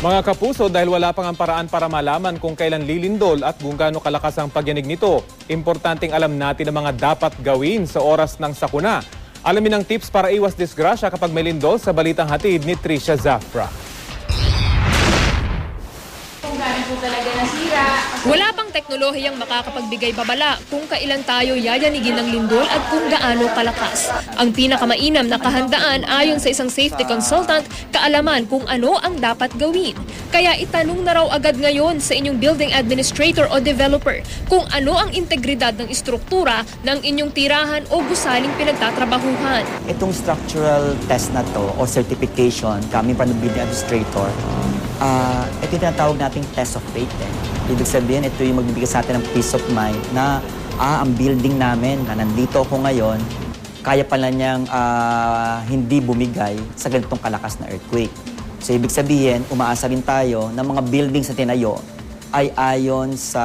Mga kapuso, dahil wala pang ang paraan para malaman kung kailan lilindol at kung gaano kalakas ang pagyanig nito, importanteng alam natin ang mga dapat gawin sa oras ng sakuna. Alamin ang tips para iwas disgrasya kapag may lindol sa balitang hatid ni Trisha Zafra. Kung gaano po talaga nasira. Wala pang teknolohiyang makakapagbigay babala kung kailan tayo yayanigin ng lindol at kung gaano kalakas. Ang pinakamainam na kahandaan ayon sa isang safety consultant, kaalaman kung ano ang dapat gawin. Kaya itanong na raw agad ngayon sa inyong building administrator o developer kung ano ang integridad ng istruktura ng inyong tirahan o gusaling pinagtatrabahuhan. Itong structural test na to o certification coming from the building administrator, ito yung tinatawag nating test of faith. Ibig sabihin, ito yung magbibigay sa atin ng peace of mind na ang building namin na nandito ako ngayon, kaya pala niyang hindi bumigay sa ganitong kalakas na earthquake. So ibig sabihin, umaasa rin tayo na mga buildings na tinayo ay ayon sa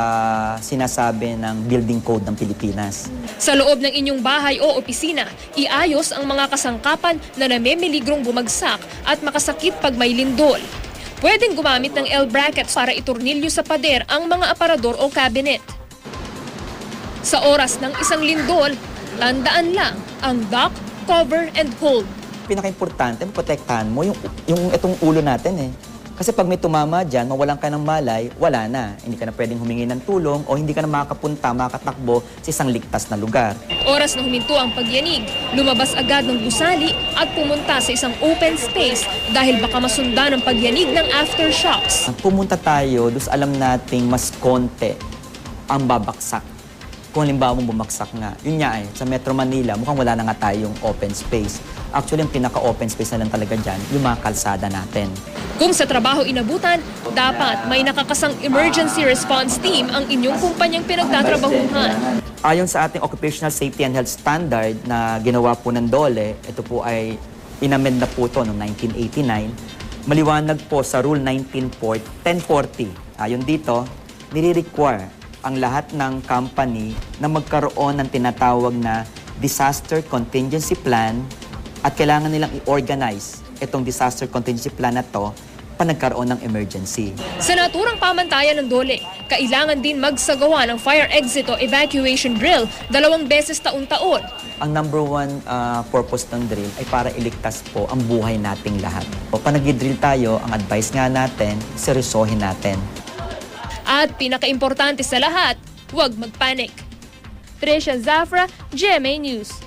sinasabi ng building code ng Pilipinas. Sa loob ng inyong bahay o opisina, iayos ang mga kasangkapan na namemiligrong bumagsak at makasakit pag may lindol. Pwedeng gumamit ng L-brackets para itornilyo sa pader ang mga aparador o cabinet. Sa oras ng isang lindol, tandaan lang ang duck, cover, and hold. Pinaka-importante, protektahan mo yung itong ulo natin . Kasi pag may tumama dyan, mawalan ka ng malay, wala na. Hindi ka na pwedeng humingi ng tulong o hindi ka na makakapunta, makatakbo sa isang ligtas na lugar. Oras na huminto ang pagyanig, lumabas agad ng gusali at pumunta sa isang open space dahil baka masundan ang pagyanig ng aftershocks. Pumunta tayo, dus alam nating mas konti ang babaksak. Kung halimbawa mong bumaksak nga, yun nga sa Metro Manila, mukhang wala na nga tayong open space. Actually, yung pinaka-open space na lang talaga dyan, yung mga kalsada natin. Kung sa trabaho inabutan, dapat may nakakasang emergency response team ang inyong kumpanyang pinagtatrabahuhan. Ayon sa ating Occupational Safety and Health Standard na ginawa po ng DOLE, ito po ay inamend na po ito noong 1989. Maliwanag po sa Rule 1040. Ayon dito, nire-require ang lahat ng company na magkaroon ng tinatawag na disaster contingency plan at kailangan nilang i-organize itong disaster contingency plan na to pa nagkaroon ng emergency. Sa naturang pamantayan ng DOLE, kailangan din magsagawa ng fire exit o evacuation drill 2 beses taon-taon. Ang number one purpose ng drill ay para iligtas po ang buhay nating lahat. O pag nag-drill tayo, ang advice nga natin, seryosohin natin. At pinaka-importante sa lahat, huwag magpanik. Trisha Zafra, GMA News.